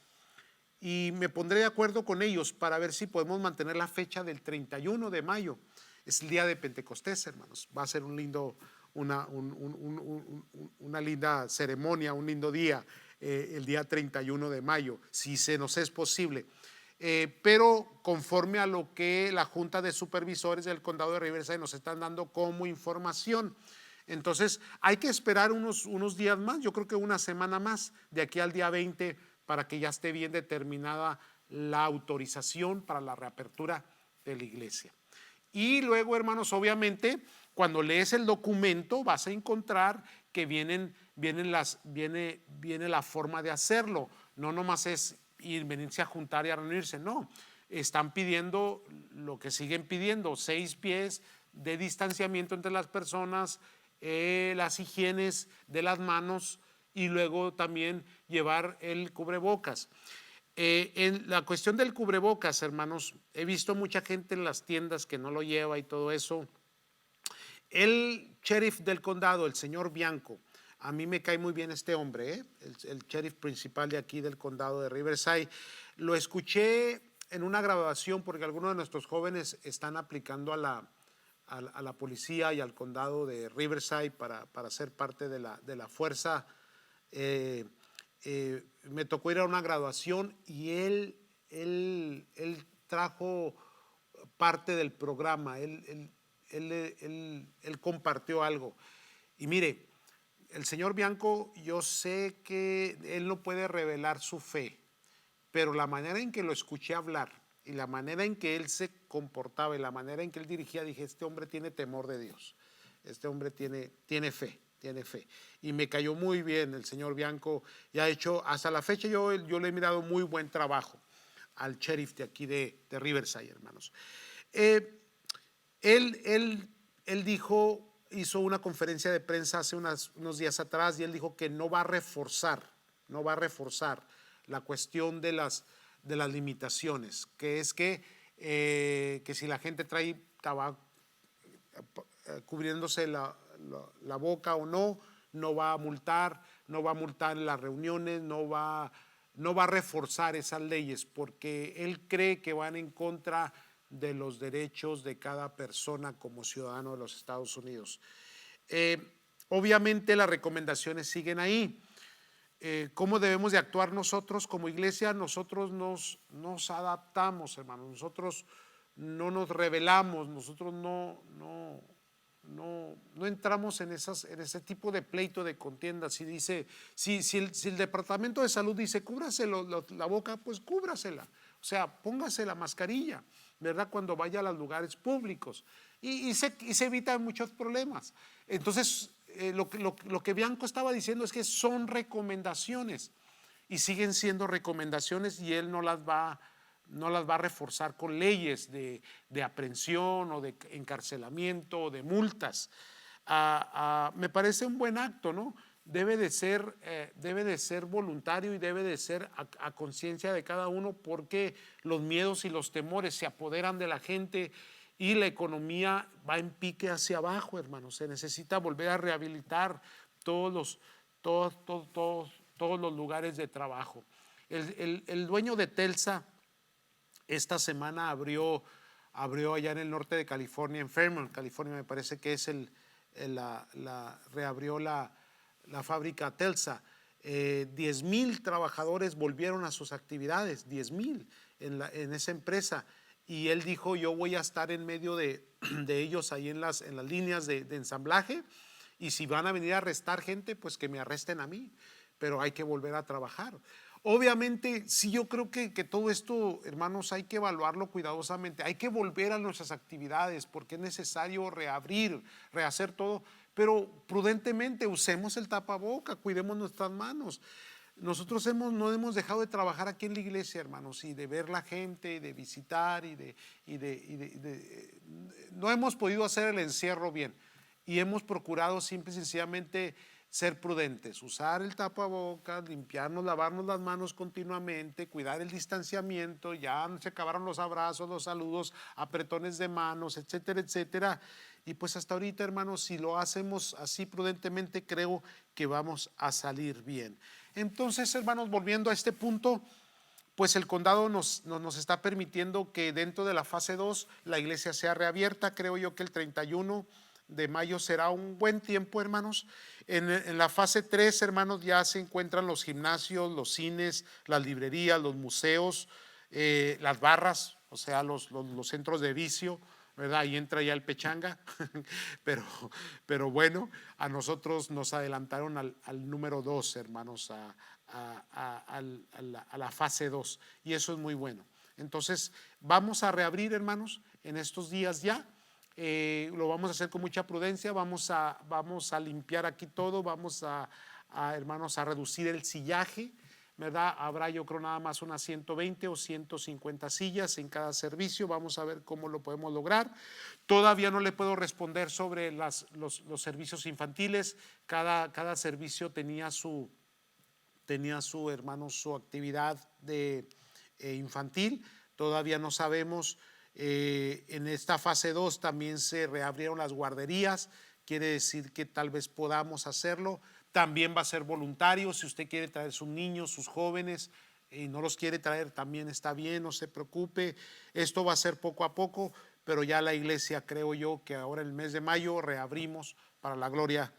y me pondré de acuerdo con ellos para ver si podemos mantener la fecha del 31 de mayo. Es el día de Pentecostés, hermanos. Va a ser una linda ceremonia, un lindo día, el día 31 de mayo, si se nos es posible. Pero conforme a lo que la Junta de Supervisores del Condado de Riverside nos están dando como información. Entonces hay que esperar unos días más, yo creo que una semana más, de aquí al día 20, para que ya esté bien determinada la autorización para la reapertura de la iglesia. Y luego, hermanos, obviamente, cuando lees el documento vas a encontrar que viene la forma de hacerlo. No nomás es venirse a juntar y a reunirse, no. Están pidiendo lo que siguen pidiendo: 6 pies de distanciamiento entre las personas, las higienes de las manos y luego también llevar el cubrebocas. En la cuestión del cubrebocas, hermanos, he visto mucha gente en las tiendas que no lo lleva y todo eso. El sheriff del condado, el señor Bianco, a mí me cae muy bien este hombre, el sheriff principal de aquí del condado de Riverside. Lo escuché en una grabación porque algunos de nuestros jóvenes están aplicando a la policía y al condado de Riverside para ser parte de la fuerza. Me tocó ir a una graduación y él trajo parte del programa, él compartió algo. Y mire, el señor Bianco, yo sé que él no puede revelar su fe, pero la manera en que lo escuché hablar y la manera en que él se comportaba y la manera en que él dirigía, dije, este hombre tiene temor de Dios, este hombre tiene fe. Y me cayó muy bien el señor Bianco y ha hecho, hasta la fecha yo le he mirado muy buen trabajo al sheriff de aquí de Riverside, hermanos. Él hizo una conferencia de prensa hace unos días atrás y él dijo que no va a reforzar la cuestión de las limitaciones, que es que si la gente trae tabaco cubriéndose la boca o no va a multar en las reuniones, no va a reforzar esas leyes porque él cree que van en contra de los derechos de cada persona como ciudadano de los Estados Unidos. Obviamente las recomendaciones siguen ahí. ¿Cómo debemos de actuar nosotros como iglesia? Nosotros nos adaptamos, hermanos, nosotros no nos rebelamos, nosotros no entramos en ese tipo de pleito, de contienda. Si el Departamento de Salud dice cúbrase la boca, pues cúbrasela, o sea, póngase la mascarilla, ¿verdad? Cuando vaya a los lugares públicos y se evitan muchos problemas. Entonces, lo que Bianco estaba diciendo es que son recomendaciones y siguen siendo recomendaciones y él no las va a reforzar con leyes de aprehensión o de encarcelamiento o de multas. Me parece un buen acto, ¿no? Debe de ser voluntario y debe de ser a conciencia de cada uno porque los miedos y los temores se apoderan de la gente y la economía va en pique hacia abajo, hermanos. Se necesita volver a rehabilitar todos los lugares de trabajo. El dueño de Telsa esta semana abrió allá en el norte de California, en Fremont, California, me parece que es reabrió la fábrica Telsa. 10,000 trabajadores volvieron a sus actividades, 10,000 en esa empresa. Y él dijo, yo voy a estar en medio de ellos ahí en las líneas de ensamblaje y si van a venir a arrestar gente, pues que me arresten a mí, pero hay que volver a trabajar. Obviamente, sí, yo creo que todo esto, hermanos, hay que evaluarlo cuidadosamente, hay que volver a nuestras actividades porque es necesario reabrir, rehacer todo, pero prudentemente usemos el tapaboca, cuidemos nuestras manos. Nosotros no hemos dejado de trabajar aquí en la iglesia, hermanos, y de ver la gente, y de visitar, no hemos podido hacer el encierro bien y hemos procurado simple y sencillamente ser prudentes, usar el tapabocas, limpiarnos, lavarnos las manos continuamente, cuidar el distanciamiento, ya se acabaron los abrazos, los saludos, apretones de manos, etcétera, etcétera. Y pues hasta ahorita, hermanos, si lo hacemos así prudentemente, creo que vamos a salir bien. Entonces, hermanos, volviendo a este punto, pues el condado nos está permitiendo que dentro de la fase 2 la iglesia sea reabierta. Creo yo que el 31 de mayo será un buen tiempo, hermanos. En la fase 3, hermanos, ya se encuentran los gimnasios, los cines, las librerías, los museos, las barras, o sea, los centros de vicio, ¿verdad? Ahí entra ya el pechanga, pero bueno, a nosotros nos adelantaron al número 2, hermanos, a la fase 2, y eso es muy bueno. Entonces, vamos a reabrir, hermanos, en estos días ya. Lo vamos a hacer con mucha prudencia, vamos a limpiar aquí todo, vamos hermanos, a reducir el sillaje, ¿verdad? Habrá, yo creo, nada más unas 120 o 150 sillas en cada servicio. Vamos a ver cómo lo podemos lograr. Todavía no le puedo responder sobre los servicios infantiles. Cada servicio tenía su hermano, su actividad de infantil. Todavía no sabemos. En esta fase 2 también se reabrieron las guarderías. Quiere decir que tal vez podamos hacerlo. También va a ser voluntario. Si usted quiere traer sus niños, sus jóvenes, y no los quiere traer, también está bien, no se preocupe. Esto va a ser poco a poco, pero ya la iglesia, creo yo, que ahora en el mes de mayo reabrimos para la gloria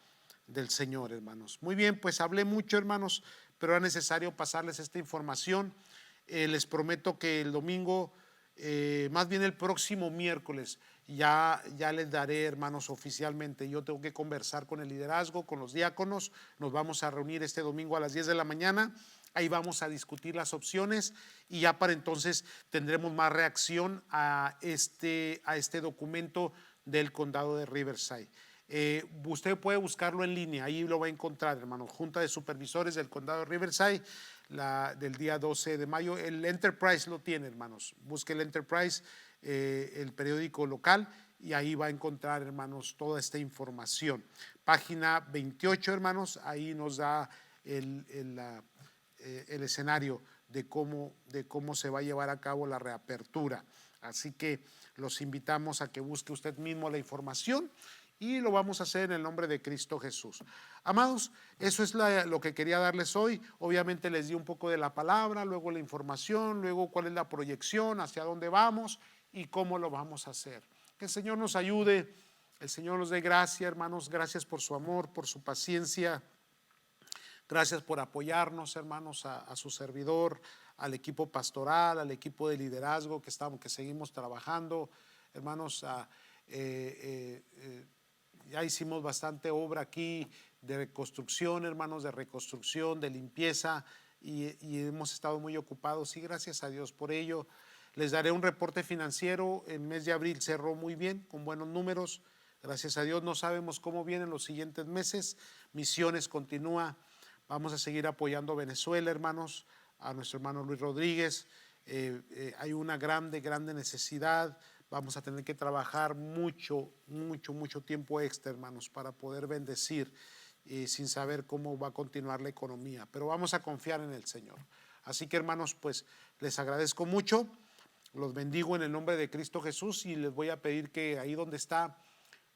del Señor, hermanos. Muy bien, pues hablé mucho, hermanos, pero era necesario pasarles esta información. Les prometo que el domingo, más bien el próximo miércoles, ya les daré, hermanos, oficialmente. Yo tengo que conversar con el liderazgo, con los diáconos. Nos vamos a reunir este domingo a las 10 de la mañana. Ahí vamos a discutir las opciones y ya para entonces tendremos más reacción a este documento del condado de Riverside. Usted puede buscarlo en línea, ahí lo va a encontrar, hermano. Junta de Supervisores del condado de Riverside, del día 12 de mayo. El Enterprise lo tiene, hermanos. Busque el Enterprise, el periódico local, y ahí va a encontrar, hermanos, toda esta información. Página 28, hermanos, ahí nos da el escenario de cómo se va a llevar a cabo la reapertura. Así que los invitamos a que busque usted mismo la información, y lo vamos a hacer en el nombre de Cristo Jesús. Amados, eso es lo que quería darles hoy. Obviamente les di un poco de la palabra, luego la información, luego cuál es la proyección, hacia dónde vamos y cómo lo vamos a hacer. Que el Señor nos ayude, el Señor nos dé gracia, hermanos. Gracias por su amor, por su paciencia. Gracias por apoyarnos, hermanos, a su servidor, al equipo pastoral, al equipo de liderazgo que seguimos trabajando, hermanos. Ya hicimos bastante obra aquí de reconstrucción, hermanos, de reconstrucción, de limpieza, y hemos estado muy ocupados, y gracias a Dios por ello. Les daré un reporte financiero. El mes de abril cerró muy bien, con buenos números. Gracias a Dios. No sabemos cómo vienen los siguientes meses. Misiones continúa. Vamos a seguir apoyando a Venezuela, hermanos, a nuestro hermano Luis Rodríguez. Hay una grande necesidad. Vamos a tener que trabajar mucho tiempo extra, hermanos, para poder bendecir, sin saber cómo va a continuar la economía. Pero vamos a confiar en el Señor. Así que, hermanos, pues les agradezco mucho. Los bendigo en el nombre de Cristo Jesús, y les voy a pedir que ahí donde está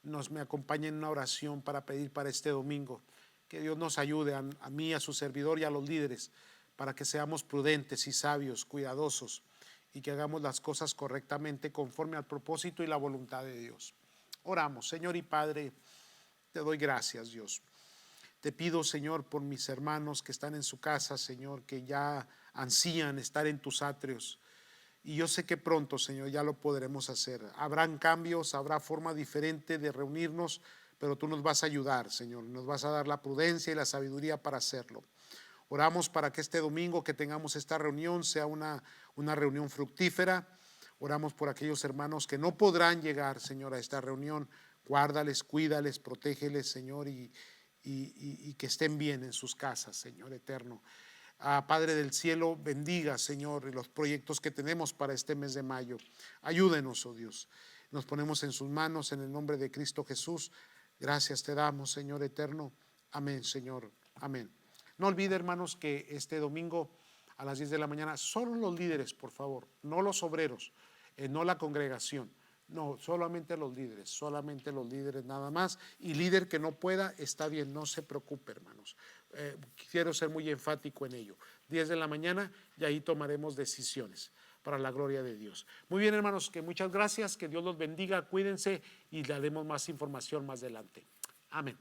me acompañen en una oración para pedir para este domingo. Que Dios nos ayude a mí, a su servidor y a los líderes, para que seamos prudentes y sabios, cuidadosos, y que hagamos las cosas correctamente conforme al propósito y la voluntad de Dios. Oramos. Señor y Padre, te doy gracias, Dios. Te pido, Señor, por mis hermanos que están en su casa, Señor, que ya ansían estar en tus atrios. Y yo sé que pronto, Señor, ya lo podremos hacer. Habrán cambios, habrá forma diferente de reunirnos, pero tú nos vas a ayudar, Señor. Nos vas a dar la prudencia y la sabiduría para hacerlo. Oramos para que este domingo que tengamos esta reunión sea una reunión fructífera. Oramos por aquellos hermanos que no podrán llegar, Señor, a esta reunión. Guárdales, cuídales, protégeles, Señor, y que estén bien en sus casas, Señor eterno. Padre del cielo, bendiga, Señor, los proyectos que tenemos para este mes de mayo. Ayúdenos, oh Dios. Nos ponemos en sus manos en el nombre de Cristo Jesús. Gracias te damos, Señor eterno. Amén, Señor. Amén. No olvide, hermanos, que este domingo a las 10 de la mañana, solo los líderes, por favor, no los obreros, no la congregación. No, solamente los líderes nada más. Y líder que no pueda, está bien, no se preocupe, hermanos. Quiero ser muy enfático en ello. 10 de la mañana y ahí tomaremos decisiones para la gloria de Dios. Muy bien, hermanos, que muchas gracias, que Dios los bendiga, cuídense y daremos más información más adelante. Amén.